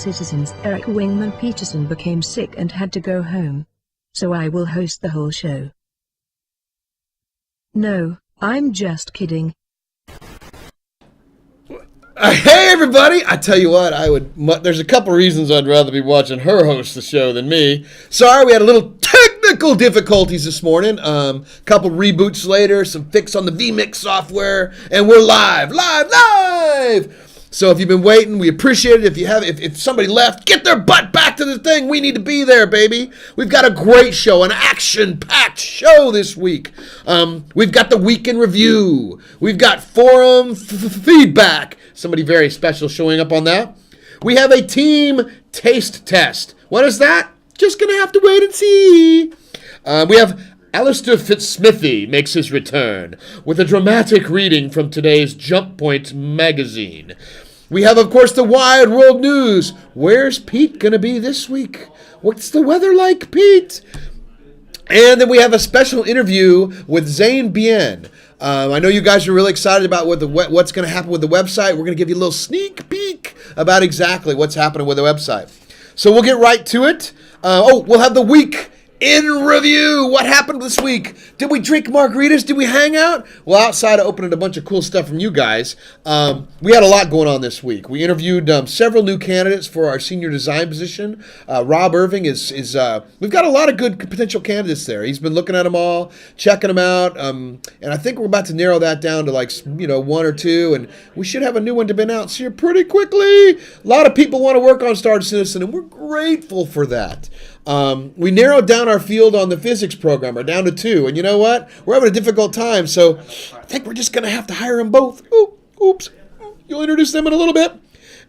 citizens. Eric Wingman Peterson became sick and had to go home. So I will host the whole show. No, I'm just kidding. Hey everybody! I tell you what, there's a couple reasons I'd rather be watching her host the show than me. Sorry, we had a little technical difficulties this morning. Couple reboots later, some fix on the vMix software, and we're live! So if you've been waiting, we appreciate it. If somebody left, get their butt back to the thing. We need to be there, baby. We've got a great show, an action-packed show this week. We've got the week in review. We've got forum feedback. Somebody very special showing up on that. We have a team taste test. What is that? Just gonna have to wait and see. We have Alistair Fitzsmithy makes his return with a dramatic reading from today's Jump Point magazine. We have, of course, the Wide World News. Where's Pete going to be this week? What's the weather like, Pete? And then we have a special interview with Zane Bien. I know you guys are really excited about what's going to happen with the website. We're going to give you a little sneak peek about exactly what's happening with the website. So we'll get right to it. We'll have the week in review. What happened this week? Did we drink margaritas? Did we hang out? Well, outside of opening a bunch of cool stuff from you guys, we had a lot going on this week. We interviewed several new candidates for our senior design position. Rob Irving is we've got a lot of good potential candidates there. He's been looking at them all, checking them out, and I think we're about to narrow that down to one or two, and we should have a new one to be announced here pretty quickly. A lot of people want to work on Star Citizen, and we're grateful for that. We narrowed down our field on the physics programmer down to 2, and you know what? We're having a difficult time, so I think we're just going to have to hire them both. Oops. You'll introduce them in a little bit.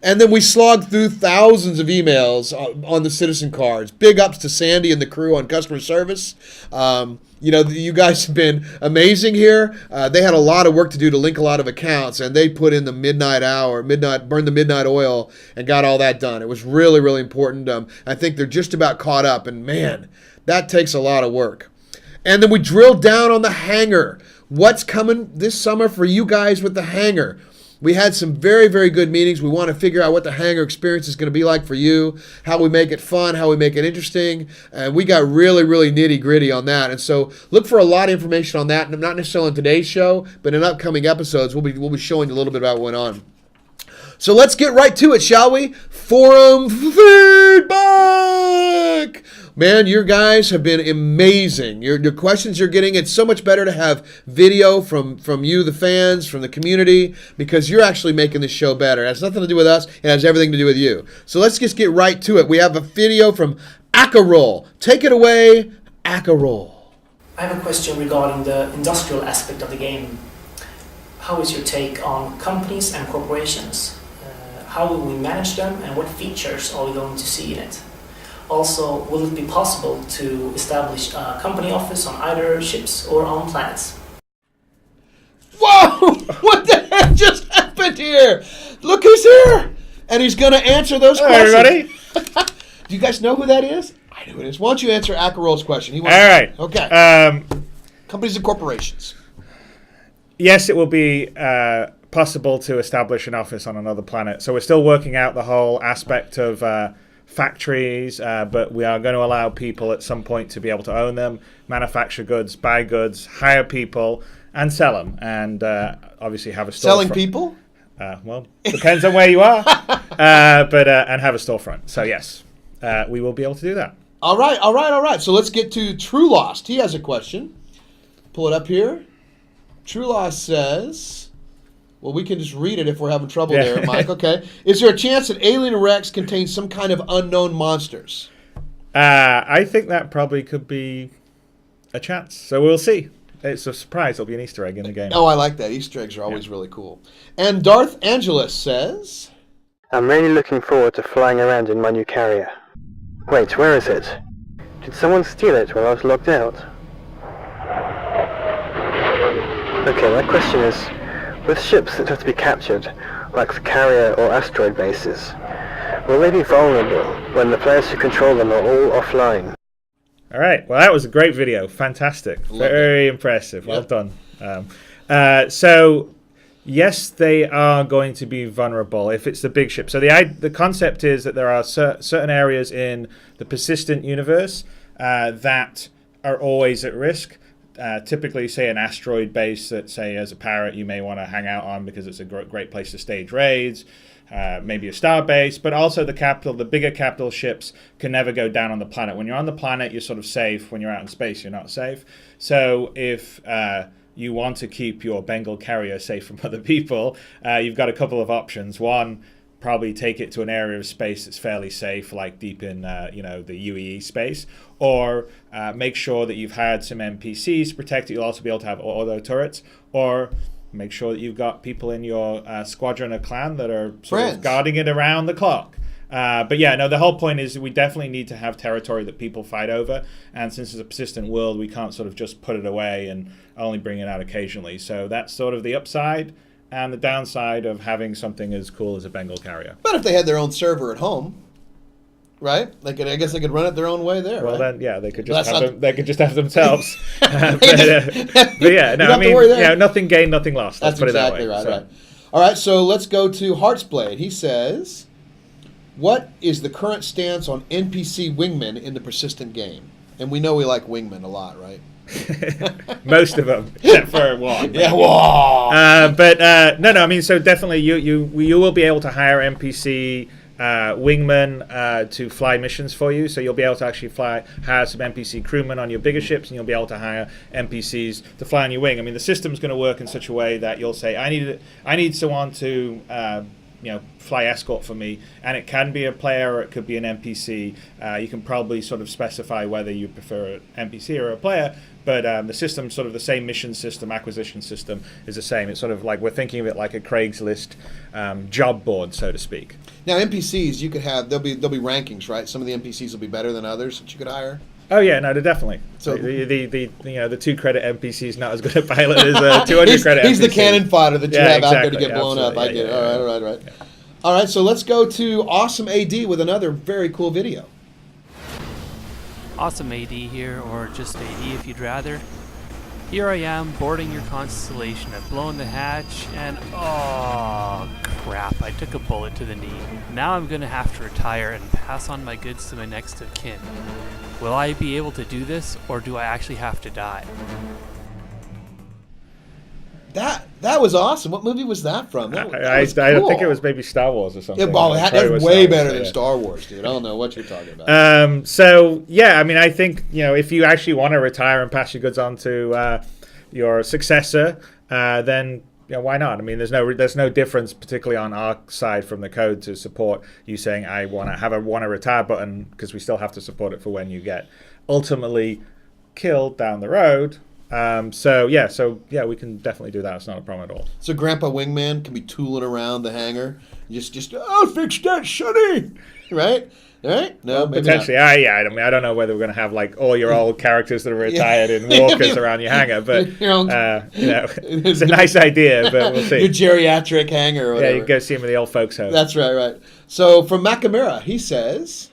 And then we slogged through thousands of emails on the citizen cards. Big ups to Sandy and the crew on customer service. You guys have been amazing here. They had a lot of work to do to link a lot of accounts, and they put in the burned the midnight oil and got all that done. It was really, really important. I think they're just about caught up, and man, that takes a lot of work. And then we drilled down on the Hangar. What's coming this summer for you guys with the Hangar? We had some very, very good meetings. We want to figure out what the Hangar experience is going to be like for you, how we make it fun, how we make it interesting, and we got really, really nitty-gritty on that. And so look for a lot of information on that, not necessarily on today's show, but in upcoming episodes, we'll be showing you a little bit about what went on. So let's get right to it, shall we? Forum feedback! Man, your guys have been amazing. Your questions you're getting, it's so much better to have video from you, the fans, from the community, because you're actually making this show better. It has nothing to do with us. It has everything to do with you. So let's just get right to it. We have a video from Acarol. Take it away, Acarol. I have a question regarding the industrial aspect of the game. How is your take on companies and corporations? How will we manage them, and what features are we going to see in it? Also, will it be possible to establish a company office on either ships or on planets? Whoa! What the heck just happened here? Look who's here! And he's going to answer those questions. Everybody. Do you guys know who that is? I know who it is. Why don't you answer Acarol's question? All right. Okay. Companies and corporations. Yes, it will be possible to establish an office on another planet. So we're still working out the whole aspect of factories, but we are going to allow people at some point to be able to own them, manufacture goods, buy goods, hire people, and sell them, and obviously have a storefront. Selling people? Well, depends on where you are, but and have a storefront. So yes, we will be able to do that. All right. So let's get to True Lost. He has a question. Pull it up here. True Lost says... Well, we can just read it if we're having trouble there, Mike. Okay. Is there a chance that Alien Rex contains some kind of unknown monsters? I think that probably could be a chance. So we'll see. It's a surprise. There'll be an Easter egg in the game. Oh, I like that. Easter eggs are always really cool. And Darth Angelus says... I'm really looking forward to flying around in my new carrier. Wait, where is it? Did someone steal it while I was locked out? Okay, my question is... With ships that have to be captured, like the carrier or asteroid bases, will they be vulnerable when the players who control them are all offline? All right. Well, that was a great video. Fantastic. Very impressive. Well done. So Yes, they are going to be vulnerable if it's the big ship. So the concept is that there are certain areas in the persistent universe that are always at risk. Typically, say, an asteroid base that, say, as a pirate, you may want to hang out on because it's a great place to stage raids. Maybe a star base, but also the bigger capital ships can never go down on the planet. When you're on the planet, you're sort of safe. When you're out in space, you're not safe. So if you want to keep your Bengal carrier safe from other people, you've got a couple of options. One, probably take it to an area of space that's fairly safe, like deep in the UEE space, or make sure that you've had some NPCs to protect it. You'll also be able to have auto turrets, or make sure that you've got people in your squadron or clan that are sort of guarding it around the clock. But yeah, no, the whole point is we definitely need to have territory that people fight over. And since it's a persistent world, we can't sort of just put it away and only bring it out occasionally. So that's sort of the upside and the downside of having something as cool as a Bengal carrier. But if they had their own server at home, right? I guess they could run it their own way there. Well, right? Then yeah, they could just have themselves. But yeah, no, I mean, nothing gained, nothing lost. Let's put exactly it that way. Right. Right. All right, so let's go to Heartsblade. He says, "What is the current stance on NPC wingmen in the persistent game?" And we know we like wingmen a lot, right? Most of them, except for one. Yeah, whoa. But no. I mean, so definitely, you will be able to hire NPC wingmen to fly missions for you. So you'll be able to actually hire some NPC crewmen on your bigger ships, and you'll be able to hire NPCs to fly on your wing. I mean, the system's going to work in such a way that you'll say, I need someone to fly escort for me, and it can be a player or it could be an NPC. You can probably sort of specify whether you prefer an NPC or a player, but the system, sort of the same mission system, acquisition system, is the same. It's sort of like we're thinking of it like a Craigslist job board, so to speak. Now, NPCs, you could have there'll be rankings, right? Some of the NPCs will be better than others that you could hire. Oh yeah, no, definitely. So the 2 credit NPC is not as good a pilot as a 200 credit NPC. He's the cannon fodder that you have out there to get blown up. I get it. All right. Yeah. All right, so let's go to Awesome AD with another very cool video. Awesome AD here, or just AD if you'd rather. Here I am boarding your constellation. I've blown the hatch, and oh crap, I took a bullet to the knee. Now I'm gonna have to retire and pass on my goods to my next of kin. Will I be able to do this, or do I actually have to die? That was awesome. What movie was that from? That was cool. I think it was maybe Star Wars or something. Yeah, well, that's way better than Star Wars, dude. I don't know what you're talking about. So yeah, I mean, I think if you actually want to retire and pass your goods on to your successor, then why not? I mean, there's no difference, particularly on our side from the code, to support you saying I want to retire button, because we still have to support it for when you get ultimately killed down the road. So we can definitely do that. It's not a problem at all. So Grandpa Wingman can be tooling around the hangar, just I'll fix that, Sonny, right? Right? No, maybe potentially. Not. I mean, I don't know whether we're going to have like all your old characters that are retired in walkers around your hangar, but it's a nice idea. But we'll see. Your geriatric hangar, or whatever. Yeah, you can go see him in the old folks' home. That's right. So from Makamura, he says,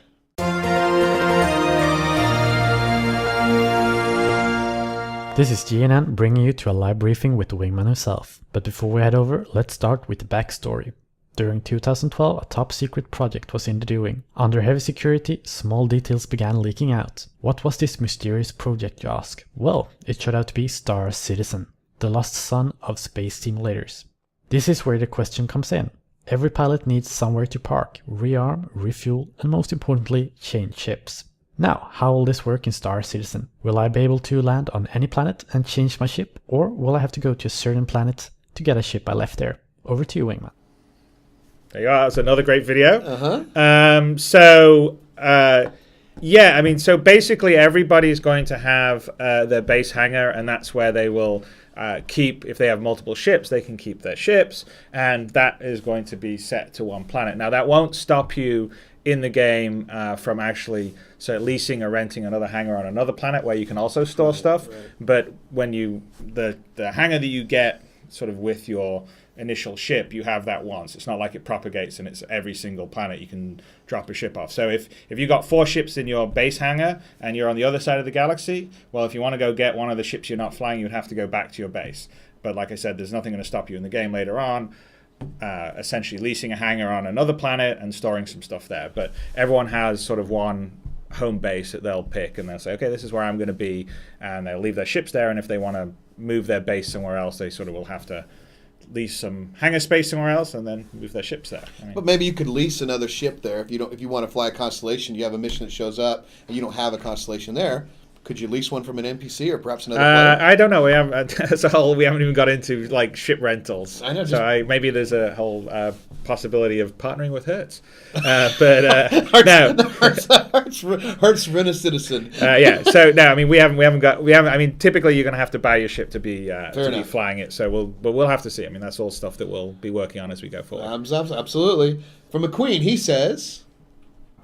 this is GNN bringing you to a live briefing with the Wingman himself. But before we head over, let's start with the backstory. During 2012, a top secret project was in the doing. Under heavy security, small details began leaking out. What was this mysterious project, you ask? Well, it turned out to be Star Citizen, the lost son of space simulators. This is where the question comes in. Every pilot needs somewhere to park, rearm, refuel, and most importantly, change ships. Now, how will this work in Star Citizen? Will I be able to land on any planet and change my ship? Or will I have to go to a certain planet to get a ship I left there? Over to you, Wingman. There you are. That's another great video. So basically everybody's going to have their base hangar, and that's where they will keep, if they have multiple ships, they can keep their ships, and that is going to be set to one planet. Now, that won't stop you in the game from actually leasing or renting another hangar on another planet where you can also store stuff. Right. But when the hangar that you get sort of with your initial ship, you have that once. It's not like it propagates and it's every single planet you can drop a ship off. So if you got 4 ships in your base hangar and you're on the other side of the galaxy, well, if you want to go get one of the ships you're not flying, you'd have to go back to your base. but like I said, there's nothing going to stop you in the game later on. Essentially leasing a hangar on another planet and storing some stuff there. But everyone has sort of one home base that they'll pick, and they'll say, okay, this is where I'm going to be, and they'll leave their ships there, and if they want to move their base somewhere else, they sort of will have to lease some hangar space somewhere else and then move their ships there. I mean, but maybe you could lease another ship there if you want to fly a constellation. You have a mission that shows up and you don't have a constellation there. Could you lease one from an NPC or perhaps another player? I don't know. We haven't, as a whole, we haven't even got into like ship rentals. I know. Maybe there's a whole possibility of partnering with Hertz. But Hertz rent a citizen. Yeah. So no, I mean we haven't. I mean, typically you're going to have to buy your ship to be flying it. So we'll have to see. I mean, that's all stuff that we'll be working on as we go forward. Absolutely. From McQueen, he says.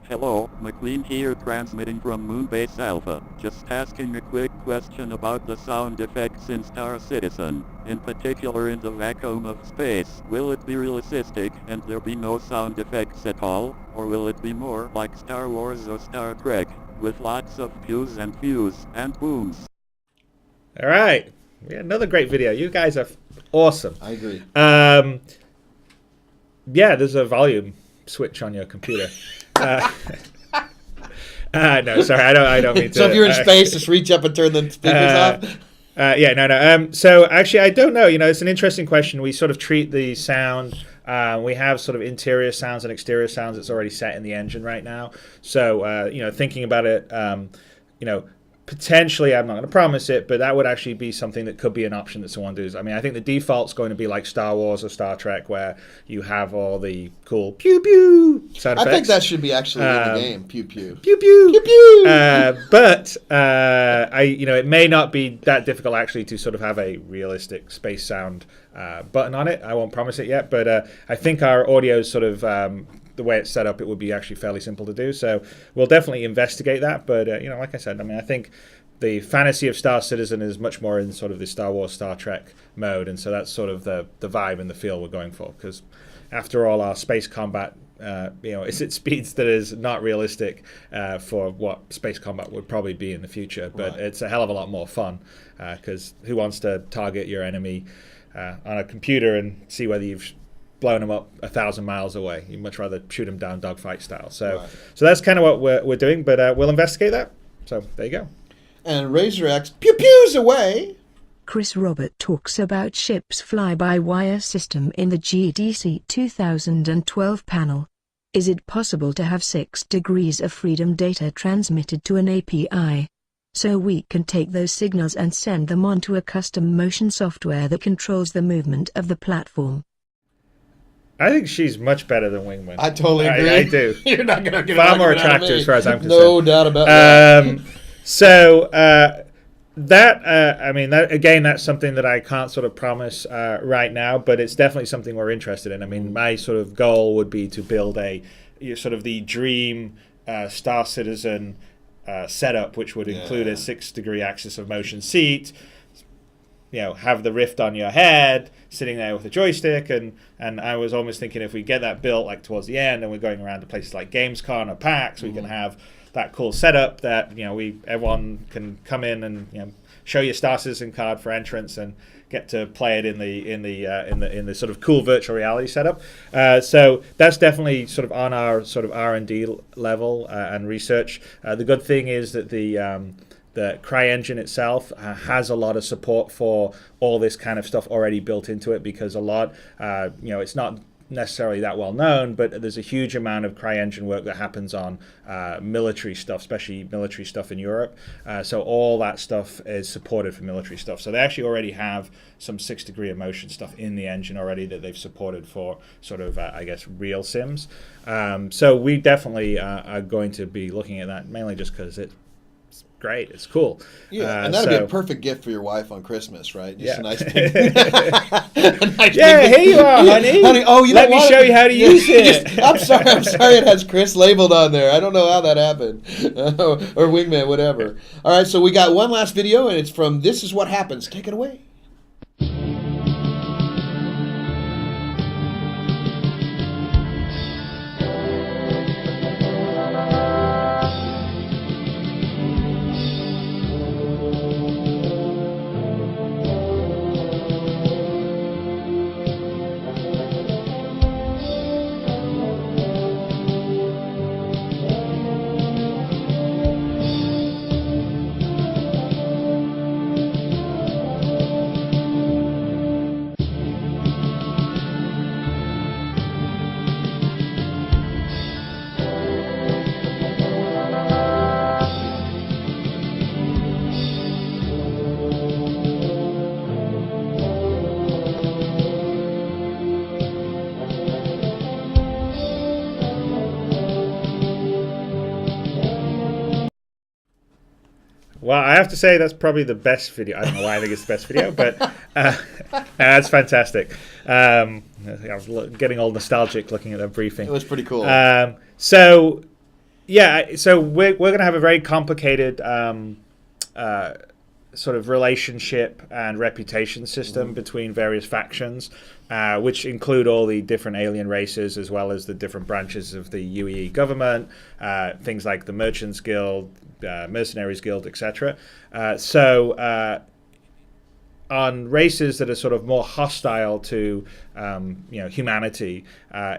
Hello, McLean here, transmitting from Moonbase Alpha. Just asking a quick question about the sound effects in Star Citizen, in particular in the vacuum of space. Will it be realistic and there be no sound effects at all, or will it be more like Star Wars or Star Trek, with lots of pews and booms? All right, we had another great video. You guys are awesome. I agree. Yeah, there's a volume switch on your computer. No, sorry, I don't mean to. So if you're in space, just reach up and turn the speakers off. So actually, I don't know. It's an interesting question. We sort of treat the sound. We have sort of interior sounds and exterior sounds that's already set in the engine right now. So thinking about it, potentially, I'm not going to promise it, but that would actually be something that could be an option that someone does. I mean, I think the default's going to be like Star Wars or Star Trek, where you have all the cool pew pew sound effects. I think that should be actually in the game. Pew pew pew pew pew pew. But it may not be that difficult actually to sort of have a realistic space sound button on it. I won't promise it yet, but I think our audio is sort of. The way it's set up, it would be actually fairly simple to do. So we'll definitely investigate that. But, like I said, I mean, I think the fantasy of Star Citizen is much more in sort of the Star Wars, Star Trek mode. And so that's sort of the vibe and the feel we're going for. Because after all, our space combat, is at speeds that is not realistic for what space combat would probably be in the future. But It's a hell of a lot more fun because who wants to target your enemy on a computer and see whether you've blown them up 1,000 miles away? You'd much rather shoot them down dogfight style. So that's kind of what we're doing, but we'll investigate that. So there you go. And Razor X pew-pews away. Chris Robert talks about ship's fly-by-wire system in the GDC 2012 panel. Is it possible to have 6 degrees of freedom data transmitted to an API? So we can take those signals and send them onto a custom motion software that controls the movement of the platform. I think she's much better than Wingman. I totally agree. I do. You're not going to get far more attractive as far as I'm concerned. No doubt about that. So that's something that I can't sort of promise right now, but it's definitely something we're interested in. I mean, my sort of goal would be to build sort of the dream Star Citizen setup, which would include a 6-degree axis of motion seat. Have the Rift on your head, sitting there with a joystick, and I was almost thinking if we get that built like towards the end, and we're going around to places like Gamescom or PAX, we can have that cool setup that everyone can come in and show your Star Citizen card for entrance and get to play it in the sort of cool virtual reality setup. So that's definitely sort of on our sort of R&D level and research. The good thing is that the CryEngine itself has a lot of support for all this kind of stuff already built into it, because a lot, it's not necessarily that well known, but there's a huge amount of CryEngine work that happens on military stuff, especially military stuff in Europe. So all that stuff is supported for military stuff. So they actually already have some 6-degree of motion stuff in the engine already that they've supported for sort of, real sims. So we definitely are going to be looking at that, mainly just because it's great. It's cool. Yeah, and that'd be a perfect gift for your wife on Christmas, right? Just a nice here you are, honey. Honey, let me show you how to use it. I'm sorry it has Chris labeled on there. I don't know how that happened. Or Wingman, whatever. All right, so we got one last video, and it's from This Is What Happens. Take it away. Well, I have to say that's probably the best video. I don't know why I think it's the best video, but it's fantastic. I was getting all nostalgic looking at that briefing. It was pretty cool. So we're going to have a very complicated sort of relationship and reputation system between various factions, which include all the different alien races as well as the different branches of the UEE government, things like the Merchants Guild, Mercenaries Guild, etc. On races that are sort of more hostile to humanity,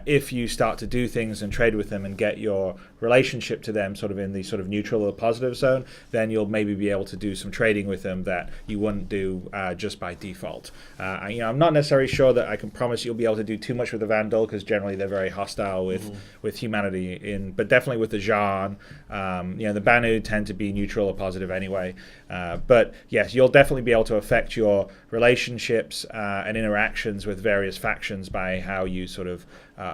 if you start to do things and trade with them and get your relationship to them sort of in the sort of neutral or positive zone, then you'll maybe be able to do some trading with them that you wouldn't do just by default. I'm not necessarily sure that I can promise you'll be able to do too much with the Vandal, because generally they're very hostile with humanity, but definitely with the Zhaan. The Banu tend to be neutral or positive anyway. But yes, you'll definitely be able to affect your relationships and interactions with various factions by how you sort of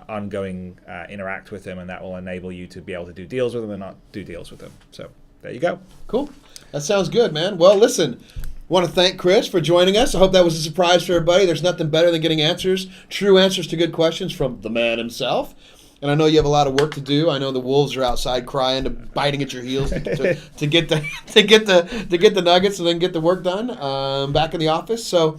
ongoing interact with them, and that will enable you to be able to do deals with them and not do deals with them. So there you go. Cool. That sounds good, man. Well, listen, want to thank Chris for joining us. I hope that was a surprise for everybody. There's nothing better than getting true answers to good questions from the man himself. And I know you have a lot of work to do. I know the wolves are outside crying, biting at your heels to get the nuggets and then get the work done back in the office. So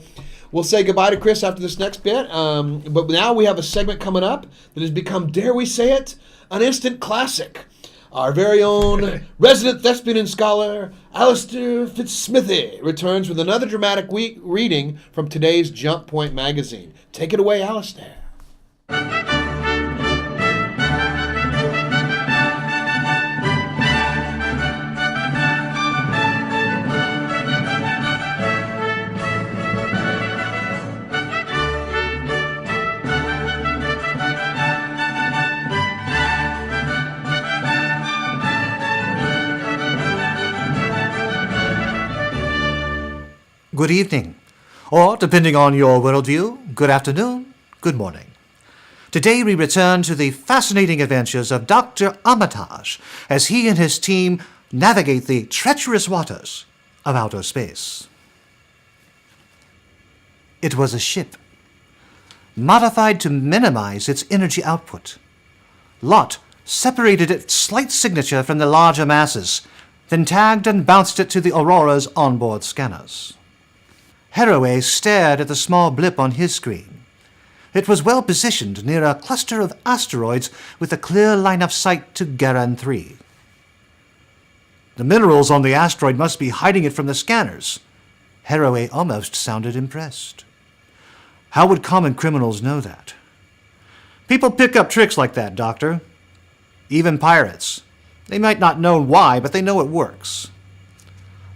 we'll say goodbye to Chris after this next bit. But now we have a segment coming up that has become, dare we say it, an instant classic. Our very own resident thespian and scholar, Alistair Fitzsmithy, returns with another dramatic reading from today's Jump Point magazine. Take it away, Alistair. Good evening, or depending on your worldview, good afternoon, good morning. Today we return to the fascinating adventures of Dr. Armitage as he and his team navigate the treacherous waters of outer space. It was a ship, modified to minimize its energy output. Lot separated its slight signature from the larger masses, then tagged and bounced it to the Aurora's onboard scanners. Haraway stared at the small blip on his screen. It was well positioned near a cluster of asteroids with a clear line of sight to Garan 3. The minerals on the asteroid must be hiding it from the scanners. Haraway almost sounded impressed. How would common criminals know that? People pick up tricks like that, Doctor. Even pirates. They might not know why, but they know it works.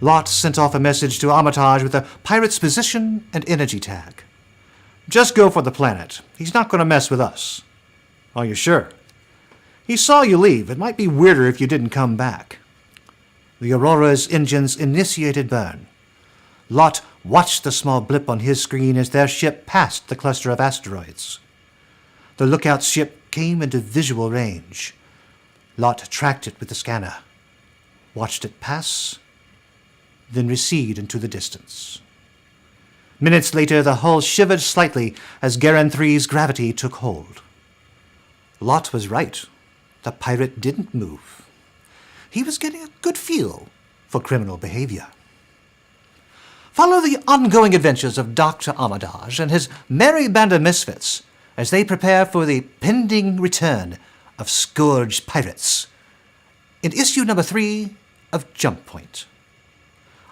Lot sent off a message to Armitage with a pirate's position and energy tag. Just go for the planet. He's not going to mess with us. Are you sure? He saw you leave. It might be weirder if you didn't come back. The Aurora's engines initiated burn. Lot watched the small blip on his screen as their ship passed the cluster of asteroids. The lookout ship came into visual range. Lot tracked it with the scanner, watched it pass, then recede into the distance. Minutes later, the hull shivered slightly as Garan 3's gravity took hold. Lot was right. The pirate didn't move. He was getting a good feel for criminal behavior. Follow the ongoing adventures of Dr. Armitage and his merry band of misfits as they prepare for the pending return of Scourge Pirates in issue number 3 of Jump Point.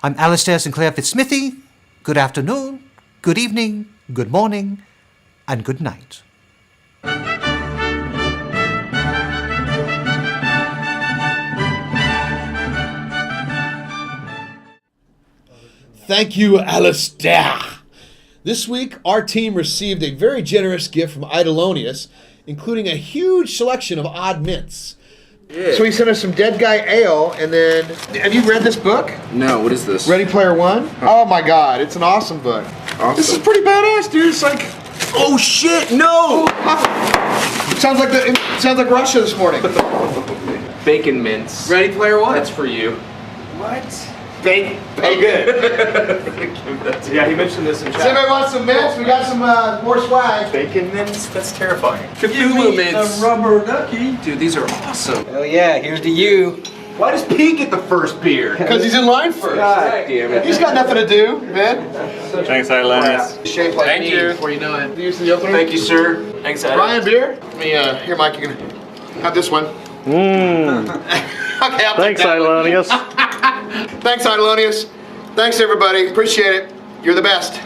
I'm Alistair Sinclair Fitzsmithy. Good afternoon, good evening, good morning, and good night. Thank you, Alistair. This week, our team received a very generous gift from Idolonius, including a huge selection of odd mints. Yeah. So he sent us some Dead Guy Ale, and then... Have you read this book? No, what is this? Ready Player One? Oh my god, it's an awesome book. Awesome. This is pretty badass, dude. It's like... Oh shit, no! Sounds like Russia this morning. Bacon mints. Ready Player One? That's for you. What? Bacon. Yeah, he mentioned this in Does anybody want some mints? We got some more swag. Bacon mints? That's terrifying. Cthulhu mints. A rubber ducky. Dude, these are awesome. Oh yeah, here's to you. Why does Pete get the first beer? Because he's in line first. God damn it. He's got nothing to do, man. Thanks, Ilenius. Shaped like Thank me you. before you know it. Use the opener. Thank you, sir. Thanks, Adam. Brian, beer? Let me, here, Mike, you can have this one. Mmm. Okay, I'll Thanks, take that one. Ilenius. Thanks, Idolonius. Thanks, everybody. Appreciate it. You're the best.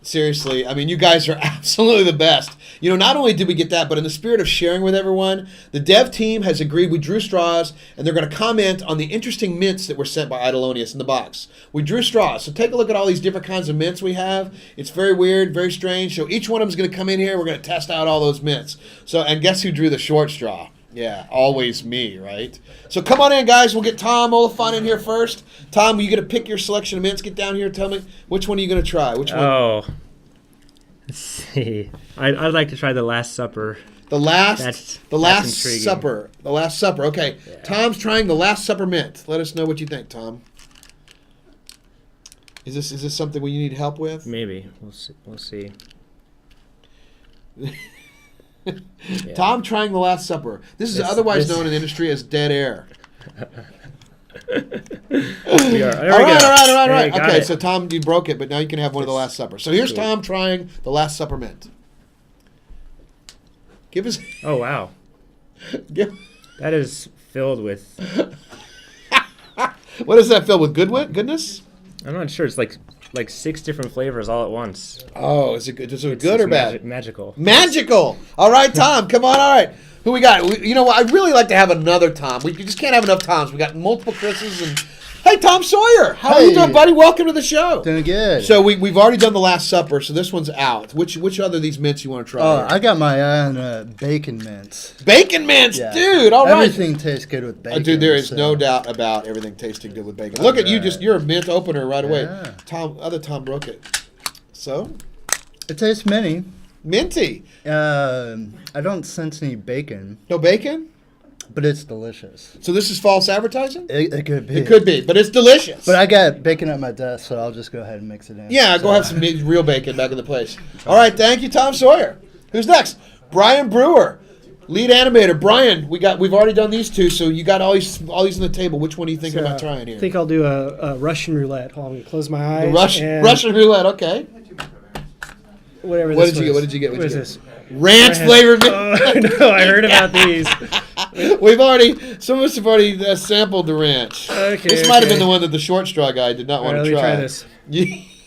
Seriously, I mean, you guys are absolutely the best. You know, not only did we get that, but in the spirit of sharing with everyone, the dev team has agreed we drew straws, and they're going to comment on the interesting mints that were sent by Idolonius in the box. We drew straws, so take a look at all these different kinds of mints we have. It's very weird, very strange. So each one of them is going to come in here. We're going to test out all those mints. So, and guess who drew the short straw? Yeah, always me, right? So come on in, guys. We'll get Tom Oliphant in here first. Tom, you get to pick your selection of mints. Get down here. Tell me, which one are you going to try? Which one? Oh, let's see. I'd like to try the Last Supper. The Last intriguing. Supper. The Last Supper. Okay. Yeah. Tom's trying the Last Supper mint. Let us know what you think, Tom. Is this something we need help with? Maybe. We'll see. Yeah. Tom trying the Last Supper. This is otherwise known in the industry as dead air. We are. All right. Okay, it. so Tom, you broke it, but now you can have one of the Last Supper. So here's Tom trying the Last Supper mint. Give us. Oh wow. That is filled with. What is that filled with? Goodness? I'm not sure. It's like 6 different flavors all at once. Oh, is it good? Is it good or bad? Magical. Magical. All right, Tom. Come on. All right. Who we got? You know what? I'd really like to have another Tom. We just can't have enough Toms. We got multiple Chris's and. Hey, Tom Sawyer. How are you doing, buddy? Welcome to the show. Doing good. So we've already done the Last Supper, so this one's out. Which other of these mints you want to try? Oh, here? I got my eye on bacon mints. Bacon mints, yeah. Dude. All right. Everything tastes good with bacon. Dude, there is no doubt about everything tasting good with bacon. Look at you, you're a mint opener right away. Other Tom broke it. So? It tastes minty. I don't sense any bacon. No bacon? But it's delicious. So this is false advertising? It could be. It could be, but it's delicious. But I got bacon at my desk, so I'll just go ahead and mix it in. Yeah, go have some real bacon back in the place. All right, thank you, Tom Sawyer. Who's next? Brian Brewer, lead animator. Brian, we've already done these two, so you got all these on the table. Which one are you thinking about trying here? I think I'll do a Russian roulette. Hold on, I'm gonna close my eyes. Russian roulette, okay. Whatever. What did you get? What is this? Ranch flavored. Oh no, I heard about these. Some of us have already sampled the ranch. Okay. This might have been the one that the short straw guy did not want to try. Let me try this.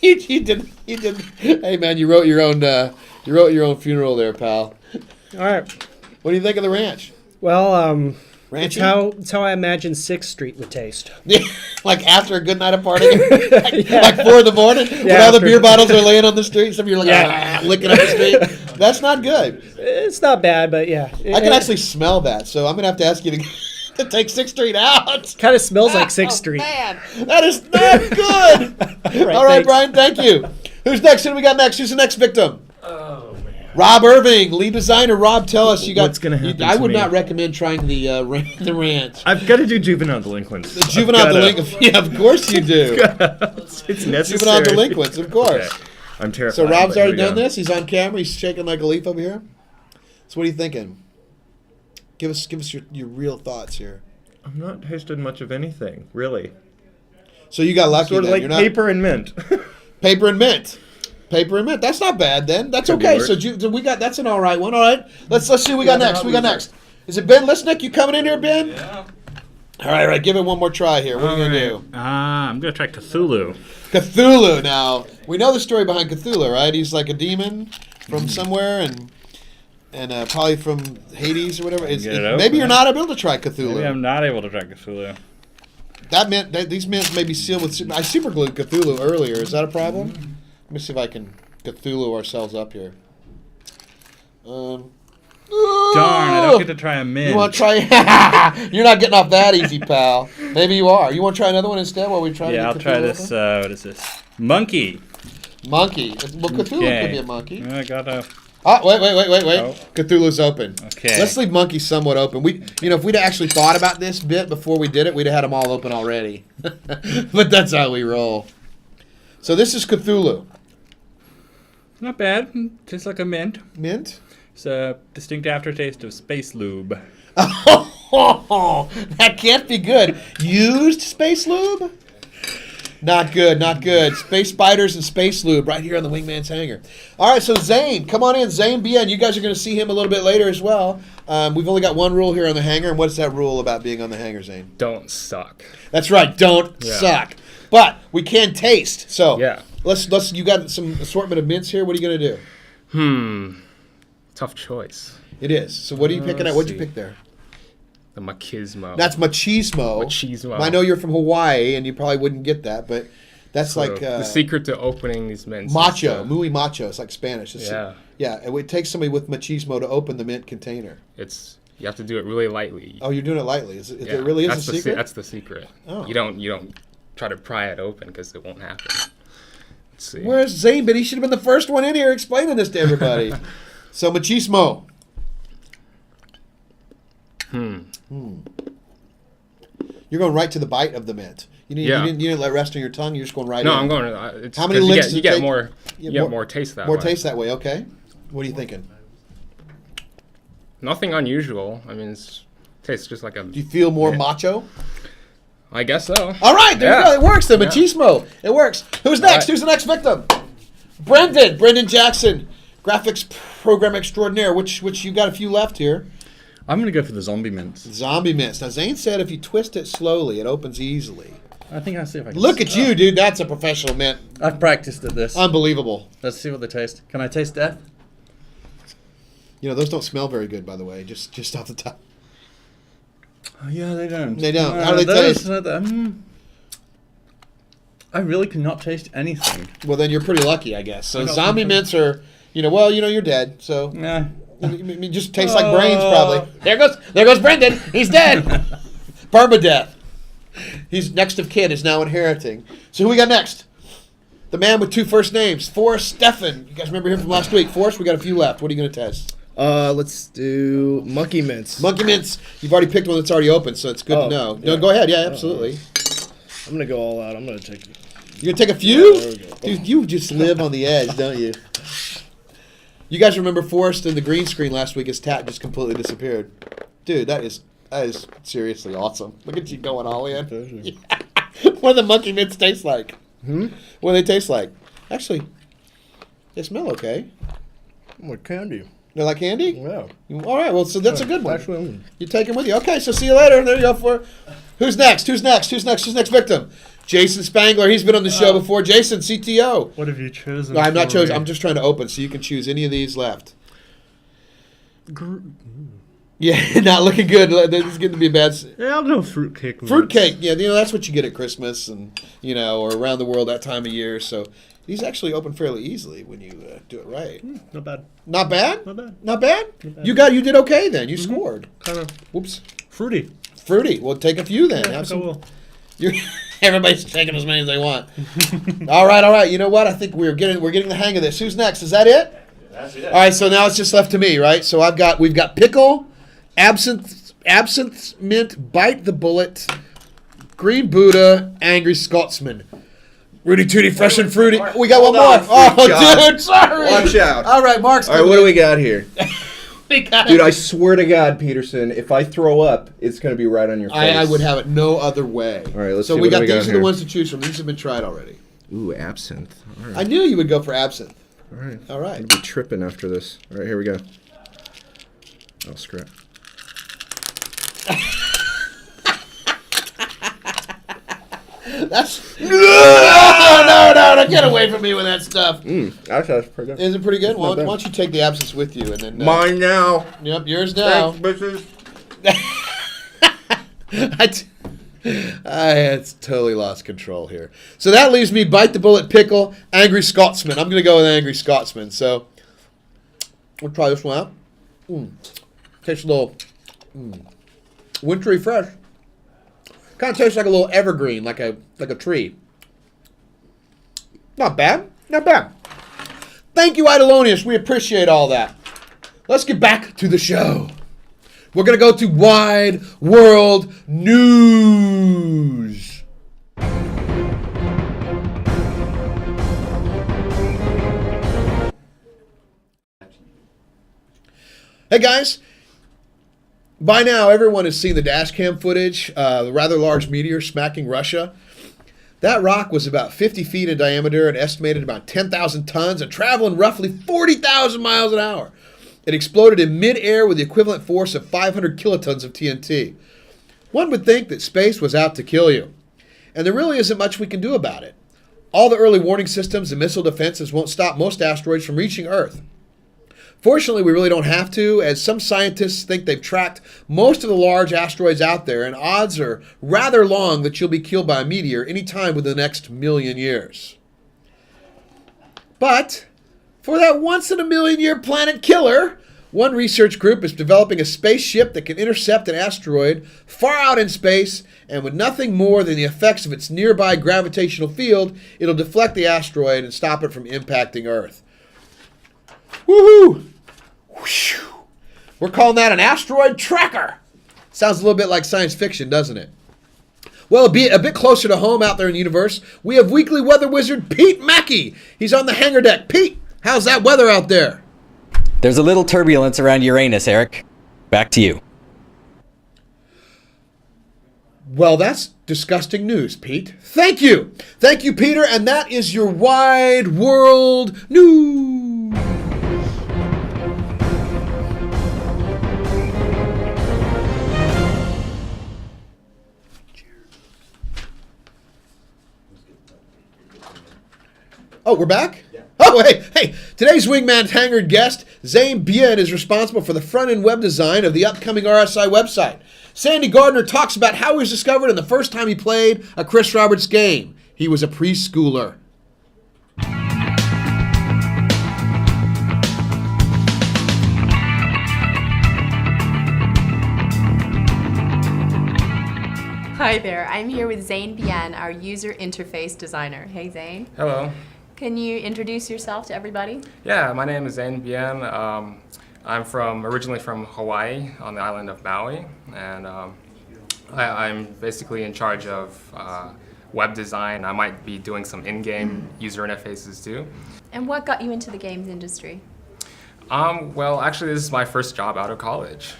You did. Hey man, you wrote your own funeral there, pal. All right. What do you think of the ranch? Well, it's how I imagine 6th Street would taste. Like after a good night of partying? like 4 in the morning? When all the beer bottles are laying on the street? Some of you are like, licking up the street? That's not good. It's not bad, but yeah. I can actually smell that, so I'm going to have to ask you to take 6th Street out. Kind of smells like 6th Street. Man, that is not good. All right, Brian, thank you. Who's next? Who do we got next? Who's the next victim? Rob Irving, lead designer. Rob, tell us what's going to happen. I would not recommend trying the ranch. I've got to do juvenile delinquents. The juvenile delinquents. Yeah, of course you do. It's necessary. Juvenile delinquents, of course. Okay. I'm terrified. So Rob's already done this. He's on camera. He's shaking like a leaf over here. So what are you thinking? Give us your real thoughts here. I'm not tasted much of anything, really. So you got lucky. Sort of like paper and mint. Paper and mint. Paper and mint. That's not bad then. That's okay. So we got that's an all right one. All right. Let's see what we got next. Is it Ben Lisnick? You coming in here, Ben? Yeah. All right. Give it one more try here. What are you gonna do? I'm gonna try Cthulhu. Cthulhu. Now we know the story behind Cthulhu, right? He's like a demon from somewhere and probably from Hades or whatever. Maybe you're not able to try Cthulhu. Maybe I'm not able to try Cthulhu. That meant that these mints may be sealed with. I superglued Cthulhu earlier. Is that a problem? Let me see if I can Cthulhu ourselves up here. Darn, I don't get to try a mint. You want to try? You're not getting off that easy, pal. Maybe you are. You want to try another one instead while we try? Yeah, I'll try this. What is this? Monkey. Monkey. Well, Cthulhu could be a monkey. I got a Oh, wait. Oh. Cthulhu's open. Okay. Let's leave Monkey somewhat open. If we'd actually thought about this bit before we did it, we'd have had them all open already. But that's how we roll. So this is Cthulhu. Not bad. Tastes like a mint. Mint? It's a distinct aftertaste of space lube. Oh, that can't be good. Used space lube? Not good, not good. Space spiders and space lube right here on the Wingman's Hangar. All right, so Zane, come on in. Zane Bien. You guys are going to see him a little bit later as well. We've only got one rule here on the Hangar, and what's that rule about being on the Hangar, Zane? Don't suck. That's right, don't suck. But we can taste. So let's. You got some assortment of mints here. What are you going to do? Tough choice. It is. So what are you picking at? What'd you pick there? The machismo. That's machismo. Machismo. I know you're from Hawaii, and you probably wouldn't get that, but that's So like the secret to opening these mints. macho, muy macho. It's like Spanish. It's, Yeah. yeah. It would take somebody with machismo to open the mint container. You have to do it really lightly. Oh, you're doing it lightly. It Yeah, really is that's a the secret. That's the secret. Oh. You don't try to pry it open because it won't happen. Let's see. Where's Zane? But he should have been the first one in here explaining this to everybody. So machismo. You're going right to the bite of the mint. You didn't let it rest on your tongue. You're just going right in. No, I'm going. How many licks? You get more. You get more taste that way. More taste that way. Okay. What are you thinking? Nothing unusual. I mean, it tastes just like a. Do you feel more macho? I guess so. All right, there you go. It works. The machismo. It works. Who's next? Right. Who's the next victim? Brendan Jackson, graphics program extraordinaire. Which you got a few left here. I'm going to go for the zombie mints. Zombie mints. Now, Zane said if you twist it slowly, it opens easily. I think I'll see if I can. Look at you, dude. That's a professional mint. I've practiced at this. Unbelievable. Let's see what they taste. Can I taste death? You know, those don't smell very good, by the way, just off the top. Oh, yeah, they don't. They don't. How do they taste? I really cannot taste anything. Well, then you're pretty lucky, I guess. So zombie mints are, you're dead. So yeah. It just tastes like brains, probably. There goes Brendan. He's dead. Permadeath. He's next of kin is now inheriting. So who we got next? The man with two first names, Forrest Steffen. You guys remember him from last week? Forrest, we got a few left. What are you going to test? Let's do monkey mints. Monkey mints. You've already picked one that's already open, so it's good to know. No, go ahead. Yeah, absolutely. I'm gonna go all out. I'm gonna take. You're gonna take a few? Yeah, there we go. Dude, you just live on the edge, don't you? You guys remember Forrest in the green screen last week? His tat just completely disappeared. Dude, that is seriously awesome. Look at you going all in. Yeah. What do the monkey mints taste like? What do they taste like? Actually, they smell okay. Like candy. They're like candy? Yeah. All right, well, so that's a good one. Actually, You take them with you. Okay, so see you later. There you go. Who's next? Who's next victim? Jason Spangler. He's been on the show before. Jason, CTO. What have you chosen? No, I'm not chosen. I'm just trying to open, so you can choose any of these left. Yeah, not looking good. This is getting to be a bad. Yeah, I'll go fruitcake. Fruitcake. Yeah, that's what you get at Christmas and or around the world that time of year. So these actually open fairly easily when you do it right. Not bad. Not bad. Not bad. Not bad. Not bad. You did okay then. You scored. Kind of. Whoops. Fruity. Well, take a few then. Yeah, Have some. I will. Everybody's taking as many as they want. All right. You know what? I think we're getting the hang of this. Who's next? Is that it? That's it. All right. So now it's just left to me, right? So we've got pickle, absinthe mint, bite the bullet, green Buddha, angry Scotsman. Rudy Tooty, fresh and fruity. We got one more. Oh, dude, sorry. Watch out. All right, Mark's. All right, what do we got here? got Dude, I swear to God, Peterson, if I throw up, it's going to be right on your face. I would have it no other way. All right, let's so see. we what got do these are here? the ones to choose from. These have been tried already. Ooh, absinthe. All right. I knew you would go for absinthe. All right. All right. I'm going to be tripping after this. All right, here we go. Oh, scrap. That's no! Get away from me with that stuff. Actually, that's pretty good. Is it pretty good? Why Not bad. don't you take the absinthe with you and then Mine now. Yep, yours now. Thanks, bitches. I had totally lost control here. So that leaves me bite the bullet, pickle, angry Scotsman. I'm going to go with angry Scotsman. So we'll try this one out. Tastes a little wintry fresh. Kind of tastes like a little evergreen, like a tree. Not bad. Thank you, Idolonius. We appreciate all that. Let's get back to the show. We're going to go to Wide World News. Hey, guys. By now, everyone has seen the dashcam footage, the rather large meteor smacking Russia. That rock was about 50 feet in diameter and estimated about 10,000 tons and traveling roughly 40,000 miles an hour. It exploded in mid-air with the equivalent force of 500 kilotons of TNT. One would think that space was out to kill you. And there really isn't much we can do about it. All the early warning systems and missile defenses won't stop most asteroids from reaching Earth. Fortunately, we really don't have to, as some scientists think they've tracked most of the large asteroids out there, and odds are rather long that you'll be killed by a meteor any time within the next million years. But for that once-in-a-million-year planet killer, one research group is developing a spaceship that can intercept an asteroid far out in space, and with nothing more than the effects of its nearby gravitational field, it'll deflect the asteroid and stop it from impacting Earth. Woohoo! We're calling that an asteroid tracker. Sounds a little bit like science fiction, doesn't it? Well, a bit closer to home out there in the universe, we have weekly weather wizard Pete Mackey. He's on the hangar deck. Pete, how's that weather out there? There's a little turbulence around Uranus, Eric. Back to you. Well, that's disgusting news, Pete. Thank you. Thank you, Peter, and that is your Wide World News. Oh, we're back? Yeah. Oh, hey. Today's Wingman's Hangar guest, Zane Bien, is responsible for the front-end web design of the upcoming RSI website. Sandy Gardner talks about how he was discovered and the first time he played a Chris Roberts game. He was a preschooler. Hi there, I'm here with Zane Bien, our user interface designer. Hey Zane. Hello. Can you introduce yourself to everybody? Yeah, my name is Zane Bien. I'm originally from Hawaii on the island of Maui, and I'm basically in charge of web design. I might be doing some in-game user interfaces too. And what got you into the games industry? Well, actually, this is my first job out of college.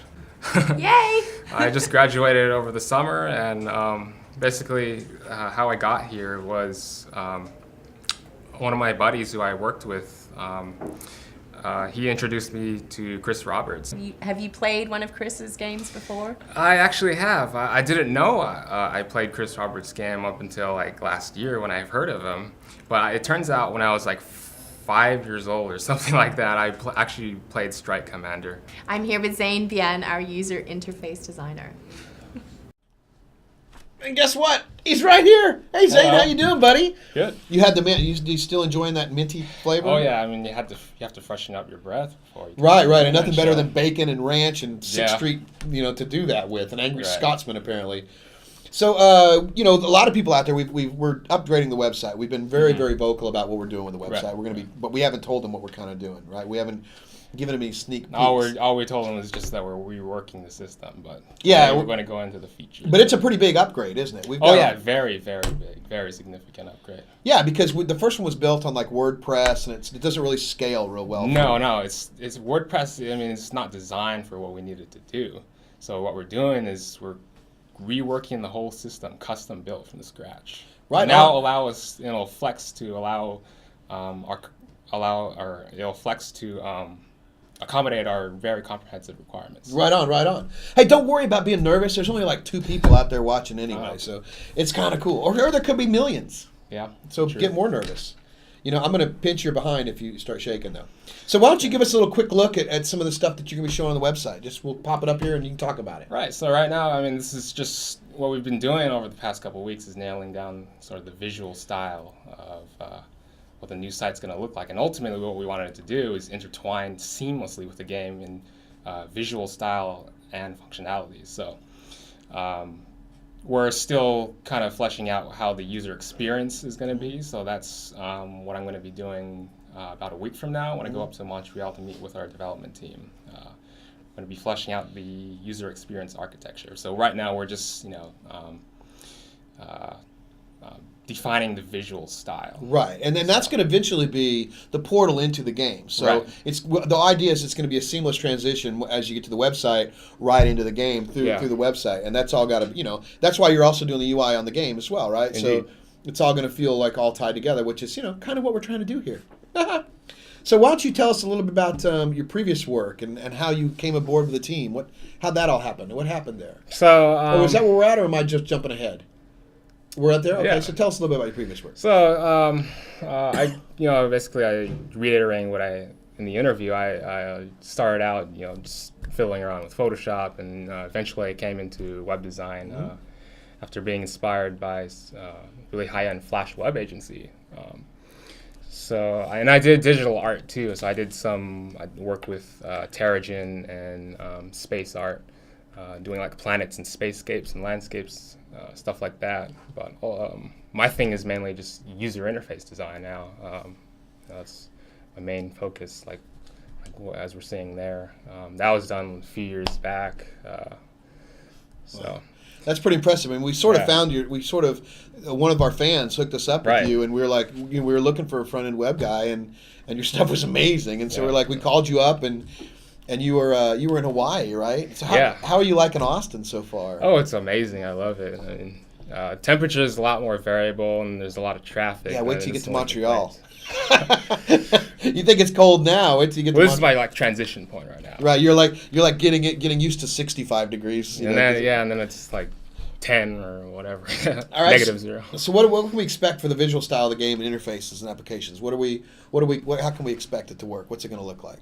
Yay! I just graduated over the summer, and basically how I got here was one of my buddies who I worked with, he introduced me to Chris Roberts. Have you played one of Chris's games before? I actually have. I didn't know I played Chris Roberts' game up until like last year when I've heard of him. But it turns out when I was like 5 years old or something like that, I actually played Strike Commander. I'm here with Zane Bien, our user interface designer. And guess what? He's right here. Hey Zane, Hello. how you doing, buddy? Good. You had the you still enjoying that minty flavor? Oh yeah, I mean you have to freshen up your breath before you. Right, and nothing better than bacon and ranch and Sixth Yeah. Street, to do that with. An angry Right. Scotsman, apparently. So, a lot of people out there, we're upgrading the website. We've been very, very vocal about what we're doing with the website. Right. We're going to be, but we haven't told them what we're kind of doing, right? We haven't given them any sneak peeks. All we told them is just that we're reworking the system, but Yeah, we're going to go into the features. But it's a pretty big upgrade, isn't it? Very, very big, very significant upgrade. Yeah, because the first one was built on like WordPress, and it doesn't really scale real well. No, it's WordPress. I mean, it's not designed for what we needed to do. So what we're doing is we're reworking the whole system, custom built from scratch. Right. And now allow us, Flex to it'll Flex to accommodate our very comprehensive requirements. Right on. Hey, don't worry about being nervous. There's only like 2 people out there watching anyway, so it's kind of cool. Or there could be millions. Yeah. So true. get more nervous. I'm going to pinch your behind if you start shaking, though. So why don't you give us a little quick look at some of the stuff that you're going to be showing on the website. We'll pop it up here and you can talk about it. Right. So right now, I mean, this is just what we've been doing over the past couple of weeks is nailing down sort of the visual style of what the new site's going to look like. And ultimately, what we wanted it to do is intertwine seamlessly with the game in visual style and functionality. So we're still kind of fleshing out how the user experience is going to be. So that's what I'm going to be doing about a week from now when I go up to Montreal to meet with our development team. I'm going to be fleshing out the user experience architecture. So right now we're just, defining the visual style. Right, and then that's going to eventually be the portal into the game. So the idea is it's going to be a seamless transition as you get to the website, right into the game through the website, and that's all got to, that's why you're also doing the UI on the game as well, right? Indeed. So it's all going to feel like all tied together, which is, kind of what we're trying to do here. So why don't you tell us a little bit about your previous work and how you came aboard with the team? How'd that all happen? What happened there? So is that where we're at, or am I just jumping ahead? We're out there? Okay, Yeah. so tell us a little bit about your previous work. So basically I reiterating what in the interview, I started out, just fiddling around with Photoshop, and eventually I came into web design after being inspired by a really high-end Flash web agency. And I did digital art too. So I worked with Terrigen and space art, doing like planets and spacescapes and landscapes, stuff like that. But my thing is mainly just user interface design now. That's my main focus, like as we're seeing there. That was done a few years back. Wow. That's pretty impressive. I mean, we sort of found one of our fans hooked us up with you, and we were like, we were looking for a front end web guy, and your stuff was amazing, and so we're like, we called you up, and you were in Hawaii, right? So how are you liking Austin so far? Oh, it's amazing. I love it. I mean, temperature is a lot more variable, and there's a lot of traffic. Yeah, wait till you get to Montreal. You think it's cold now? Wait till you get. This is my transition point right now. Right, you're like getting used to 65 degrees. And then it's like 10 or whatever. All right, -0. So what can we expect for the visual style of the game and interfaces and applications? How can we expect it to work? What's it going to look like?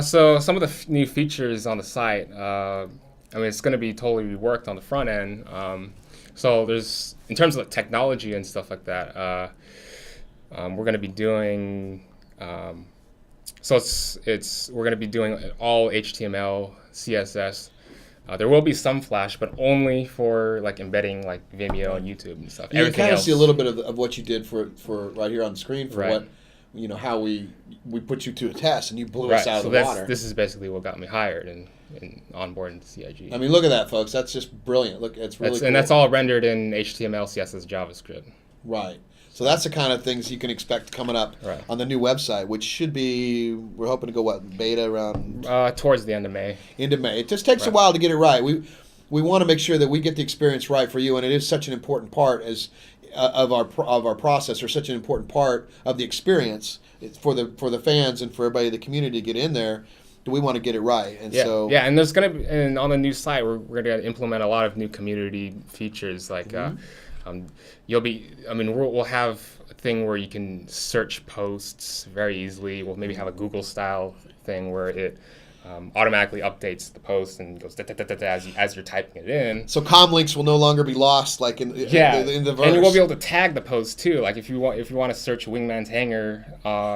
So some of the new features on the site. It's going to be totally reworked on the front end. So there's, in terms of the technology and stuff like that. We're going to be doing. We're going to be doing all HTML, CSS. There will be some Flash, but only for like embedding like Vimeo and YouTube and stuff. You kind of see a little bit of what you did for right here on the screen for what how we put you to a test and you blew us out of the water. This is basically what got me hired and onboarding to CIG. I mean, look at that, folks. That's just brilliant. Look, it's really cool. And that's all rendered in HTML, CSS, JavaScript. Right. So that's the kind of things you can expect coming up on the new website, which should be, we're hoping to go, beta around? Towards the end of May. End of May. It just takes a while to get it right. We want to make sure that we get the experience right for you, and it is such an important part of our process, or such an important part of the experience for the fans and for everybody in the community to get in there. We want to get it right, and and there's gonna be, and on the new site we're gonna implement a lot of new community features like. We'll have a thing where you can search posts very easily. We'll maybe have a Google style thing where it automatically updates the post and goes as you're typing it in. So comm links will no longer be lost, like in the verse. And you will be able to tag the post too. Like if you want to search Wingman's Hangar,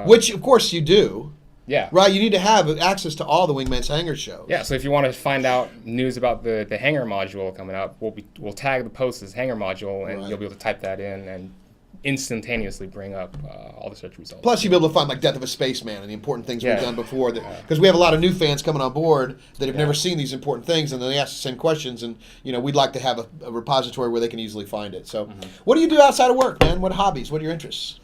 which of course you do. Yeah. Right, you need to have access to all the Wingman's Hangar shows. Yeah, so if you want to find out news about the Hangar module coming up, we'll tag the post as Hangar module, and you'll be able to type that in and instantaneously bring up all the search results. Plus, you'll be able to find like Death of a Spaceman and the important things we've done before. Because we have a lot of new fans coming on board that have never seen these important things, and then they ask the same questions, and we'd like to have a repository where they can easily find it. So, what do you do outside of work, man? What hobbies? What are your interests?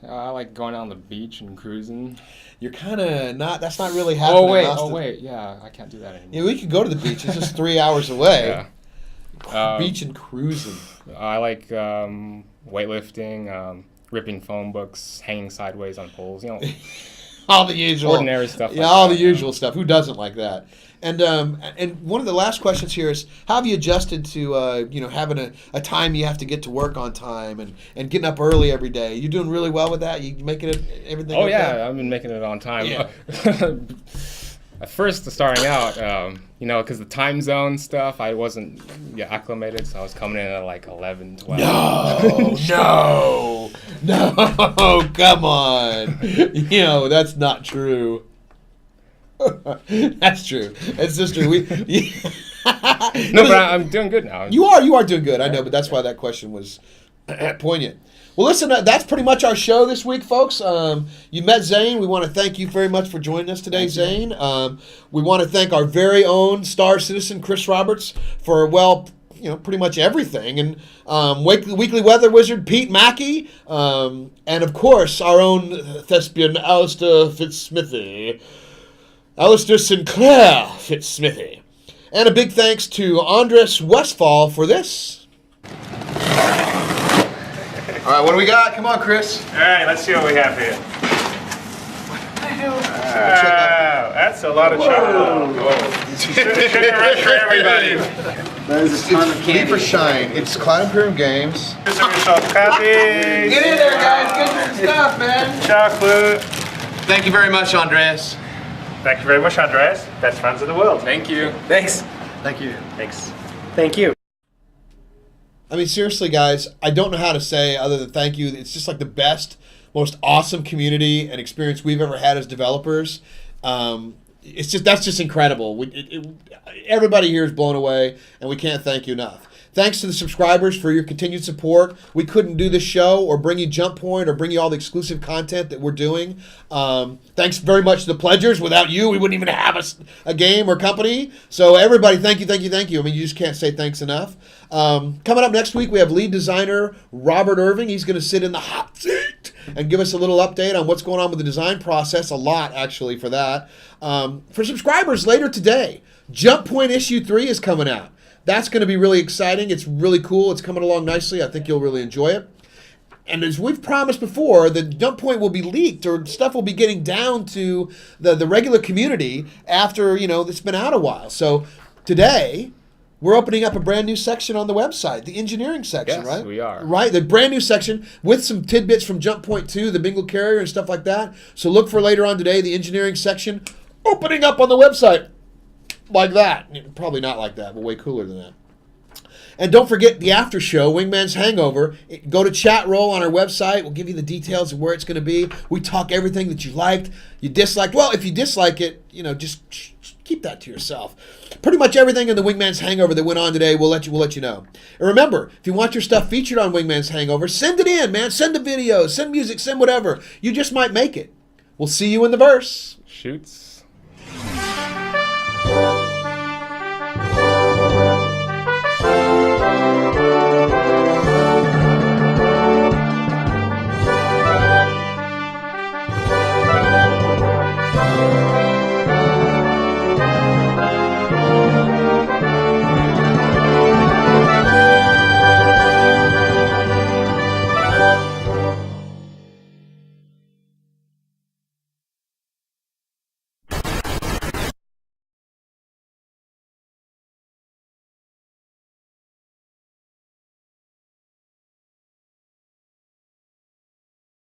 I like going on the beach and cruising. You're kind of not. That's not really happening. Oh wait, yeah, I can't do that anymore. Yeah, we could go to the beach. It's just 3 hours away. Beach and cruising. I like weightlifting, ripping phone books, hanging sideways on poles. All the usual ordinary stuff. Yeah, all the usual stuff. Who doesn't like that? And one of the last questions here is, how have you adjusted to having a time you have to get to work on time and getting up early every day? You doing really well with that? You making it everything? Oh yeah, I've been making it on time. Yeah. At first, starting out, because the time zone stuff, I wasn't acclimated, so I was coming in at like 11, 12. No, come on. That's not true. That's true. It's just true. No, but I'm doing good now. You are doing good. I know, but that's why that question was poignant. Well, listen, that's pretty much our show this week, folks. You met Zane. We want to thank you very much for joining us today, Zane. We want to thank our very own star citizen, Chris Roberts, for, well, pretty much everything. And Weekly Weather Wizard, Pete Mackey. And, of course, our own thespian, Alistair Fitzsmithy. Alistair Sinclair Fitzsmithy. And a big thanks to Andres Westphal for this. All right, what do we got? Come on, Chris. All right, let's see what we have here. Wow, that's a lot of chocolate. Sugar rush for everybody. That is a ton of candy. For Shine. It's Cloud Imperium Games. Just have yourself copies. Get in there, guys. Get some stuff, man. Chocolate. Thank you very much, Andres. Thank you very much, Andres. Best fans in the world. Thank you. Thanks. Thank you. Thanks. Thank you. I mean, seriously, guys, I don't know how to say other than thank you. It's just like the best, most awesome community and experience we've ever had as developers. That's just incredible. Everybody here is blown away, and we can't thank you enough. Thanks to the subscribers for your continued support. We couldn't do this show or bring you Jump Point or bring you all the exclusive content that we're doing. Thanks very much to the pledgers. Without you, we wouldn't even have a game or company. So everybody, thank you, thank you, thank you. I mean, you just can't say thanks enough. Coming up next week, we have lead designer Robert Irving. He's going to sit in the hot seat and give us a little update on what's going on with the design process. A lot, actually, for that. For subscribers, later today, Jump Point Issue 3 is coming out. That's going to be really exciting. It's really cool. It's coming along nicely. I think you'll really enjoy it. And as we've promised before, the Jump Point will be leaked, or stuff will be getting down to the regular community after, it's been out a while. So today, we're opening up a brand new section on the website, the engineering section, right? Yes, we are. Right, the brand new section with some tidbits from Jump Point 2, the Bingle Carrier and stuff like that. So look for later on today, the engineering section opening up on the website. Like that. Probably not like that, but way cooler than that. And don't forget the after show, Wingman's Hangover. Go to chat roll on our website. We'll give you the details of where it's going to be. We talk everything that you liked, you disliked. Well, if you dislike it, just keep that to yourself. Pretty much everything in the Wingman's Hangover that went on today, we'll let you know. And remember, if you want your stuff featured on Wingman's Hangover, send it in, man. Send the videos, send music, send whatever. You just might make it. We'll see you in the verse. Shoots.